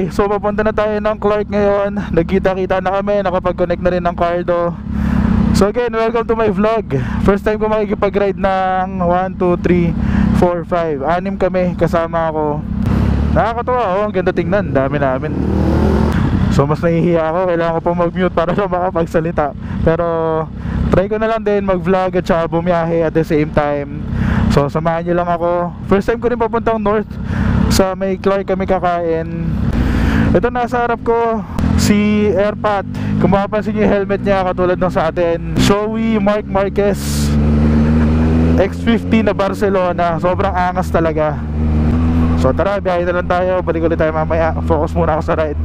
Okay, so papunta na tayo ng Clark ngayon. Nagkita-kita na kami, nakapag-connect na rin ng Cardo. So again, welcome to my vlog. First time ko makikipag-ride ng 1, 2, 3, 4, 5 6 kami, kasama ako. Nakakatawa, ang ganda tingnan, dami namin. So mas nahihiya ako, kailangan ko pang mag-mute para na makapagsalita. Pero try ko na lang din mag-vlog at saka bumiyahe at the same time. So samahan nyo lang ako. First time ko rin papuntang north. Sa may Clark kami kakain. Ito nasa harap ko, si Airpat. Kung mapapansin nyo yung helmet niya, katulad ng sa atin, Shoei Marc Marquez X50 na Barcelona. Sobrang angas talaga. So tara, biyahe na lang tayo. Balik ulit tayo mamaya. Focus muna ako sa ride.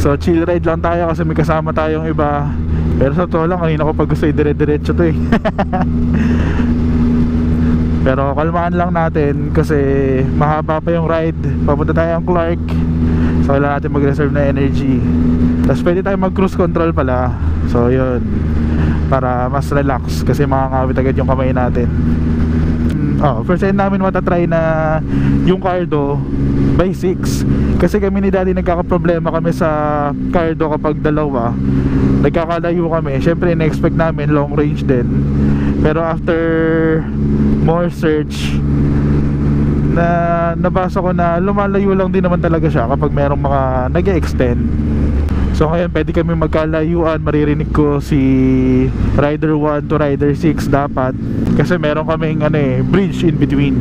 So chill ride lang tayo kasi may kasama tayong iba. Pero sa totoo lang, kanina ko pag gusto dire-diretso to eh. Pero kalmaan lang natin kasi mahaba pa yung ride. Papunta tayo ang Clark. So kailangan natin mag-reserve na energy. Tapos pwede tayo mag-cruise control pala. So yun, para mas relax kasi makakawit agad yung kamay natin. First time namin matatry na yung Cardo by 6. Kasi kami ni Daddy nagkakaproblema kami sa Cardo kapag dalawa. Nagkakalayo kami. Syempre na-expect namin long range din. Pero after more search, nabasa ko na lumalayo lang din naman talaga siya kapag merong mga nag-extend. So ngayon pwede kami magkalayuan. Maririnig ko si Rider 1 to Rider 6 dapat. Kasi meron kaming bridge in between.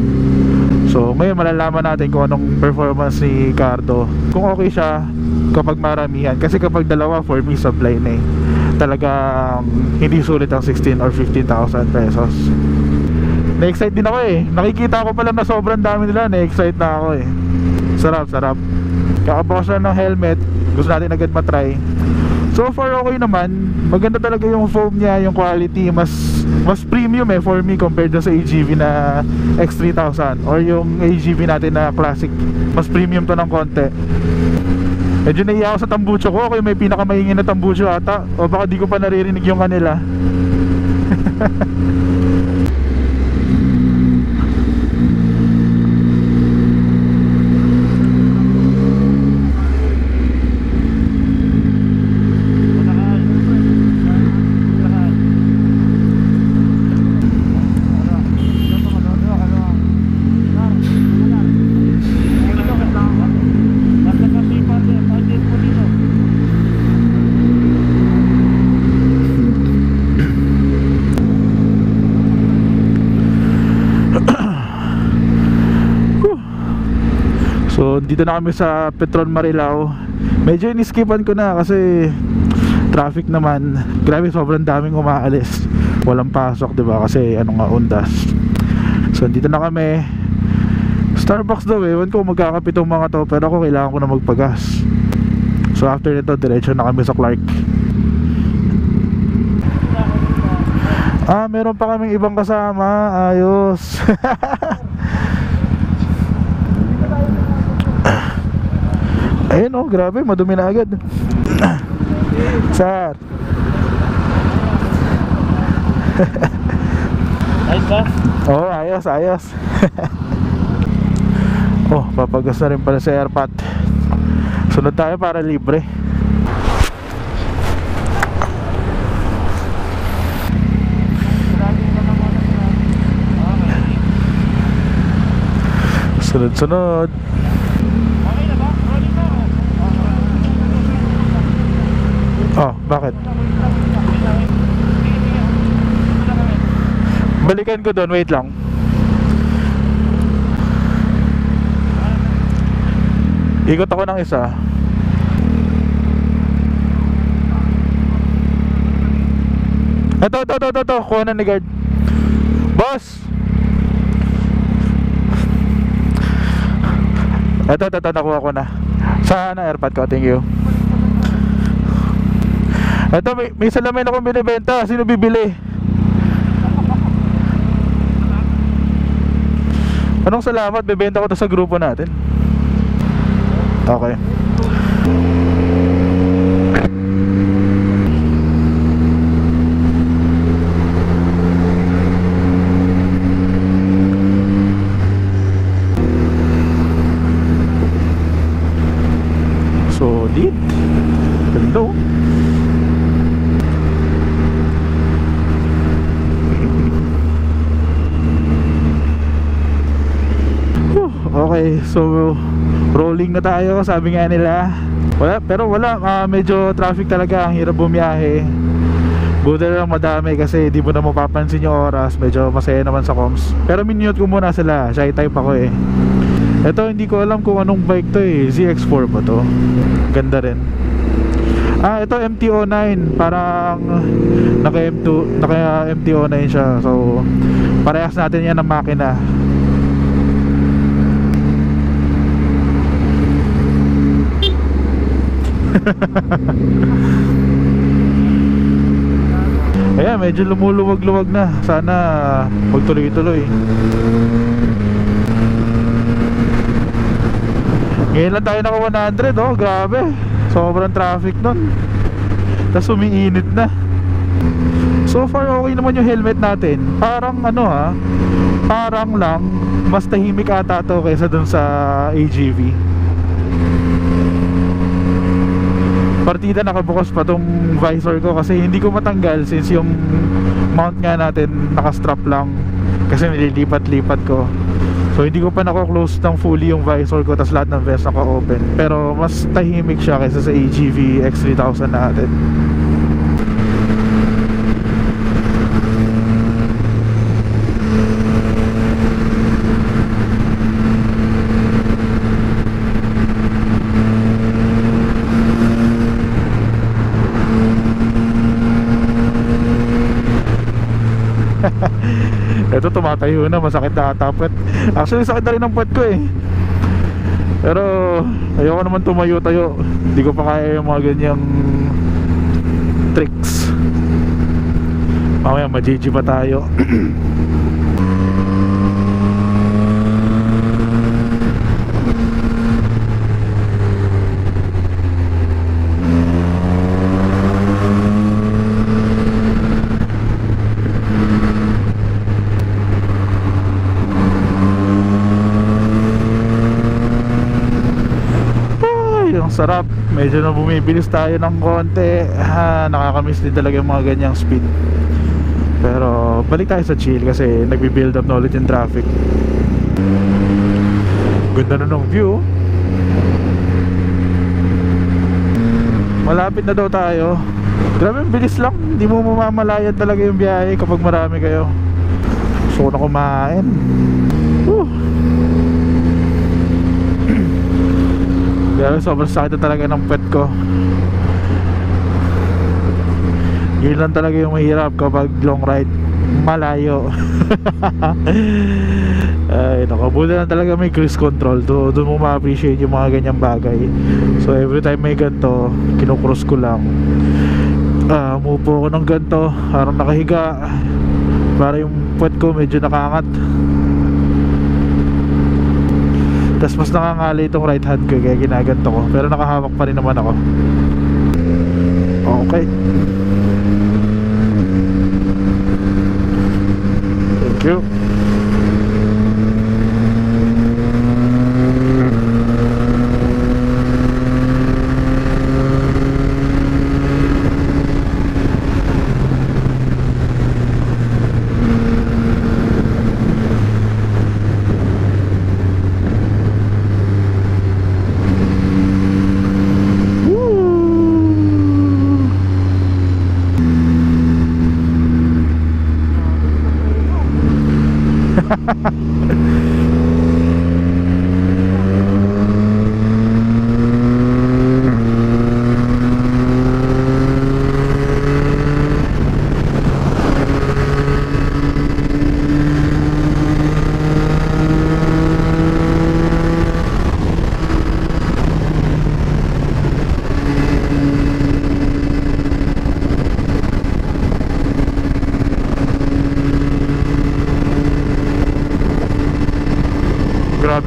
So ngayon malalaman natin kung anong performance ni Cardo. Kung okay siya kapag maramihan. Kasi kapag dalawa, for me supply na eh. Talagang hindi sulit ang 16 or 15,000 pesos. Na-excite din ako eh. Nakikita ko pala na sobrang dami nila. Na-excite na ako eh. Sarap, sarap. Kakabukas na ng helmet. Gusto natin agad matry. So far okay naman. Maganda talaga yung foam niya, yung quality. Mas premium eh for me compared sa AGV na X3000 or yung AGV natin na classic. Mas premium to ng konti. Medyo naiya ako sa tambucho ko. Okay, may pinakamaingin na tambucho ata. O baka di ko pa naririnig yung kanila. So dito na kami sa Petron Marilao. Medyo iniskipan ko na kasi traffic naman. Grabe, sobrang daming umaalis. Walang pasok, diba? Kasi undas. So dito na kami. Starbucks daw eh. Ewan ko magkakape tong mga to. Pero ako kailangan ko na magpagas. So after nito, diretso na kami sa Clark. Meron pa kaming ibang kasama. Ayos. Ayun grabe, madumi na agad. Sir. Ayos ba? Oo, ayos, ayos. Papagas na rin pala sa Airpat. Sunod tayo para libre. Sunod-sunod. Bakit? Balikan ko doon, wait lang. Ikot ako ng isa. Ito, kuha na ni guard. Boss! Ito, nakuha ko na. Saan na Airpat ko? Thank you. Ito, may salamin akong binibenta. Sino bibili? Anong salamat, bebenta ko to sa grupo natin. Okay. Solid. Ganda. Okay, so rolling na tayo, sabi nga nila. Wala, medyo traffic talaga, ang hirap bumiyahe. Buti lang madami kasi di mo na mapapansin yung oras. Medyo masaya naman sa comms. Pero minute ko muna sila, shy type ako eh. Ito hindi ko alam kung anong bike to eh. ZX4 ba to? Ganda rin. Ito MT-09. Parang naka MT-09 siya. So parehas natin yan ng makina. Ayan, medyo lumuluwag-luwag na. Sana magtuloy-tuloy. Ngayon lang tayo naka 100, oh, grabe. Sobrang traffic nun. Tapos umiinit na. So far okay naman yung helmet natin. Parang parang lang mas tahimik ata to kaysa dun sa AGV. Partida nakabukas pa tong visor ko kasi hindi ko matanggal since yung mount nga natin naka-strap lang kasi nililipat-lipat ko. So hindi ko pa nako-close ng fully yung visor ko, tas lahat ng vents naka-open. Pero mas tahimik siya kaysa sa AGV X3000 natin. Ito tumatayo na, masakit na ata puwet. Actually sakit na rin ang puwet ko eh. Pero ayoko naman tumayo-tayo. Hindi ko pa kaya yung mga ganyang tricks. Mamaya ma-GG pa tayo. Sarap, medyo na bumibilis tayo ng konti. Nakakamiss din talaga yung mga ganyang speed. Pero balik tayo sa chill kasi nagbi-build up na ulit yung traffic. Ganda na ng view. Malapit na daw tayo. Grabe, bilis lang. Hindi mo mamamalayan talaga yung biyahe kapag marami kayo. Gusto ko na kumain. Sobrang sakit na talaga ng pet ko. Yun lang talaga yung mahirap kapag long ride malayo. Ay, nakabuti lang talaga may cruise control. Doon mo ma-appreciate yung mga ganyang bagay. So every time may ganito, kinukross ko lang. Umupo ako ng ganito, parang nakahiga, para yung pet ko medyo nakaangat. Tapos mas nakangali itong right hand ko kaya ginaganto ko. Pero nakahawak pa rin naman ako. Okay. Thank you.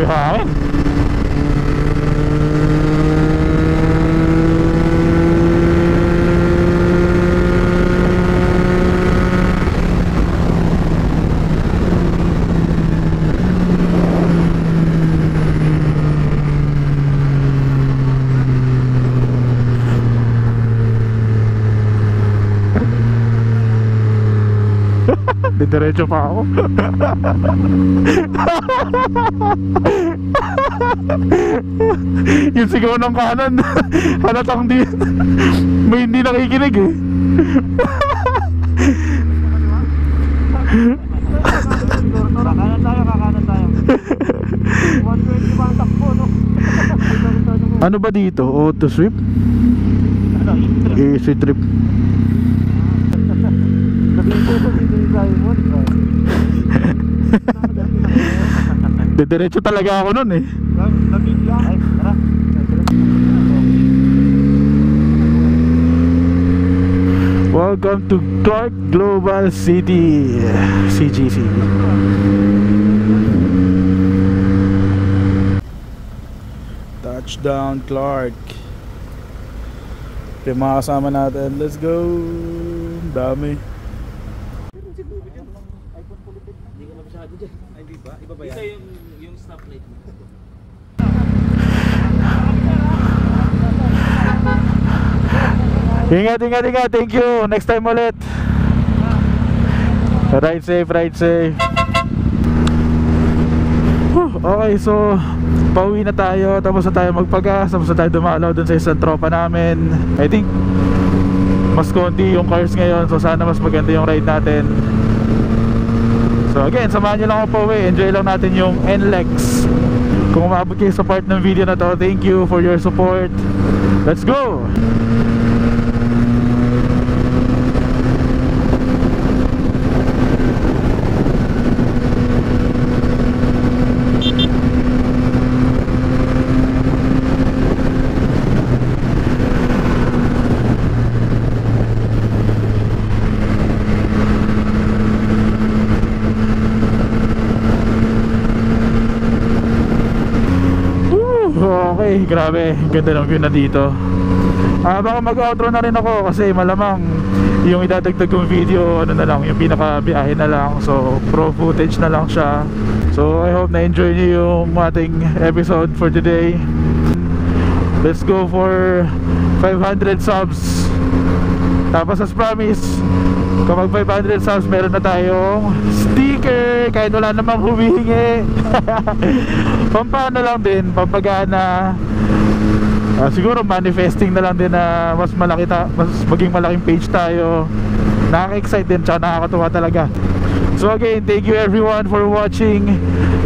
Grabe hangin. Diretso pa ako. Yung sigaw ng kanan, halatang di may hindi nakikinig eh. Kakanan tayo. 120 pa ang takbo, no? Ano ba dito? Auto sweep? Easy trip. Diretso talaga ako nun eh. Ay, tara. Welcome to Clark Global City, CGC. Touchdown Clark. Yung mga kasama natin, let's go. Dami. Hindi ka masyado dyan. Ay, di ba? Iba ba yan? Ito yung stoplight mo. Ingat. Thank you. Next time ulit. Ride safe. Okay, so pauwi na tayo. Tapos na tayo magpagas. Tapos na tayo dumalaw dun sa isang tropa namin. I think mas konti yung cars ngayon. So sana mas maganda yung ride natin. So again, samahan nyo lang ako pauwi. Enjoy lang natin yung NLEX. Kung umabot kayo sa part ng video na to, thank you for your support. Let's go! Okay, grabe, ganda ng view na dito. Baka mag-outro na rin ako kasi malamang yung idadagdag kong video, ano na lang, yung pinaka-biyahe na lang. So, pro footage na lang siya. So, I hope na-enjoy niyo yung ating episode for today. Let's go for 500 subs. Tapos as promise, kapag 500 subs, meron na tayong sticker kahit wala namang humihingi. Pampano lang din, pampagana. Siguro manifesting na lang din na mas maging malaking page tayo. Nakaka-excite din, tsaka nakakatuwa talaga. So again, thank you everyone for watching.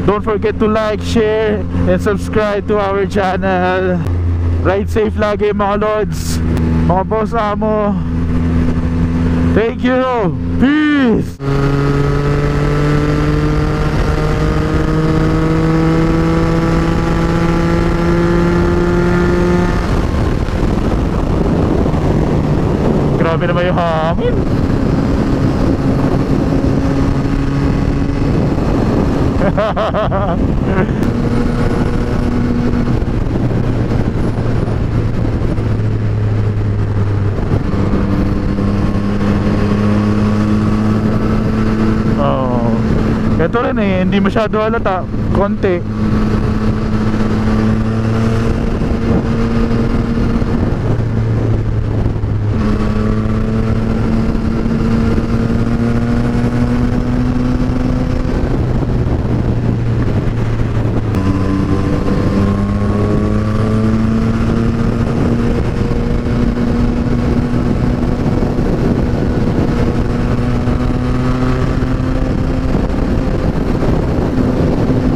Don't forget to like, share, and subscribe to our channel. Ride safe lagi mga lods, mga boss amo. Thank you. Peace. Grabe naman yung hangin. Oh, ito rin eh, hindi masyado halata, konti.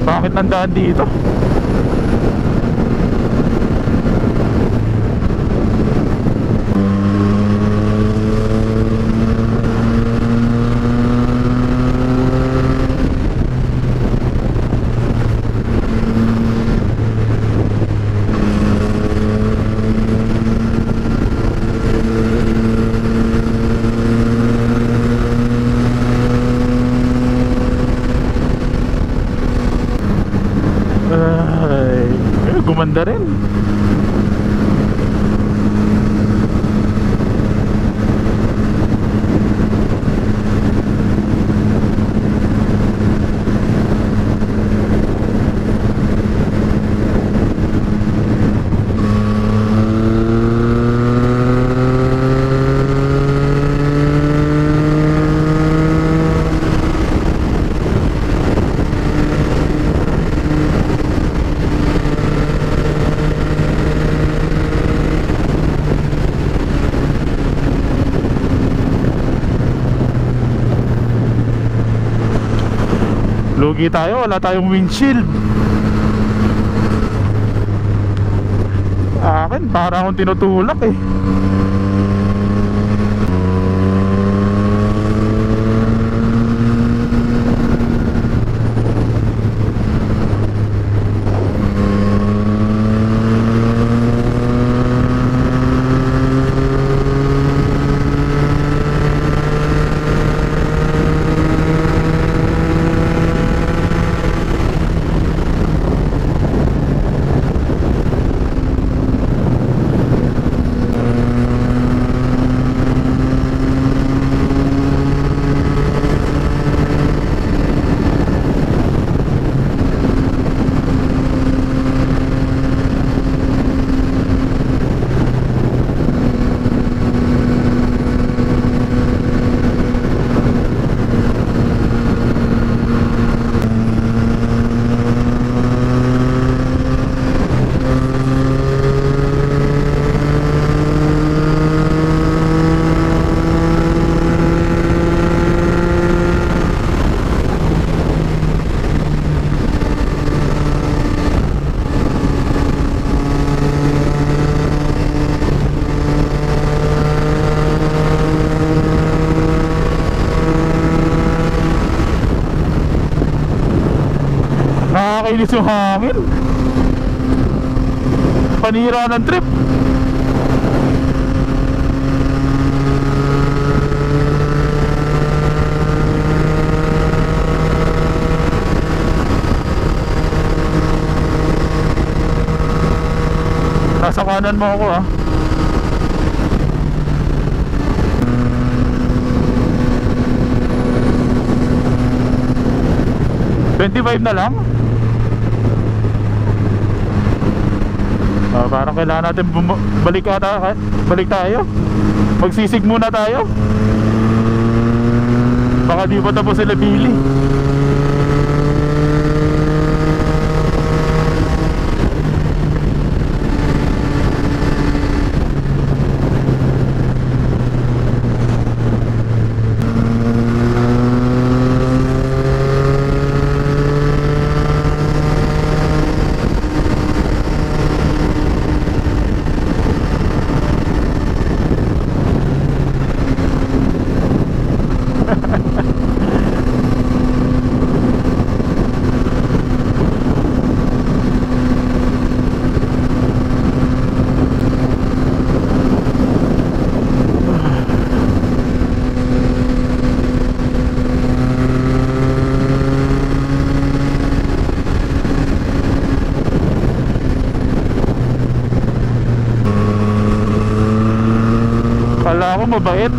Bakit nandaan dito? gumanda rin. Lugi tayo, wala tayong windshield. Akin, para akong tinutulak eh. Nakakainis yung hangin. Panira ng trip. Nasa kanan mo ako ah. $25 na lang? Parang kailangan natin balik tayo. Magsisig muna tayo. Baka di pa tapos sila bili. Kala ko mabait.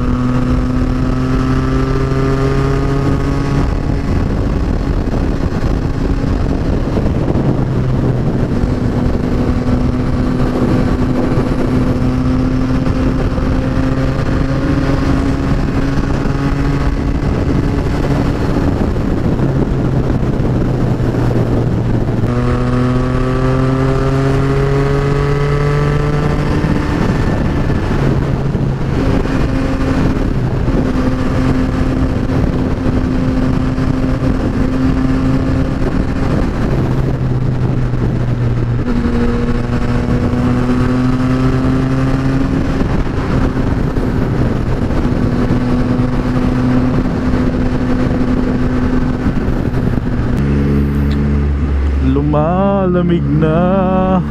Lumalamig na,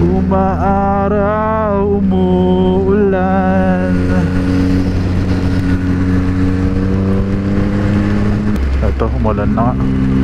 umaaraw, umuulan. Ito, umulan na nga.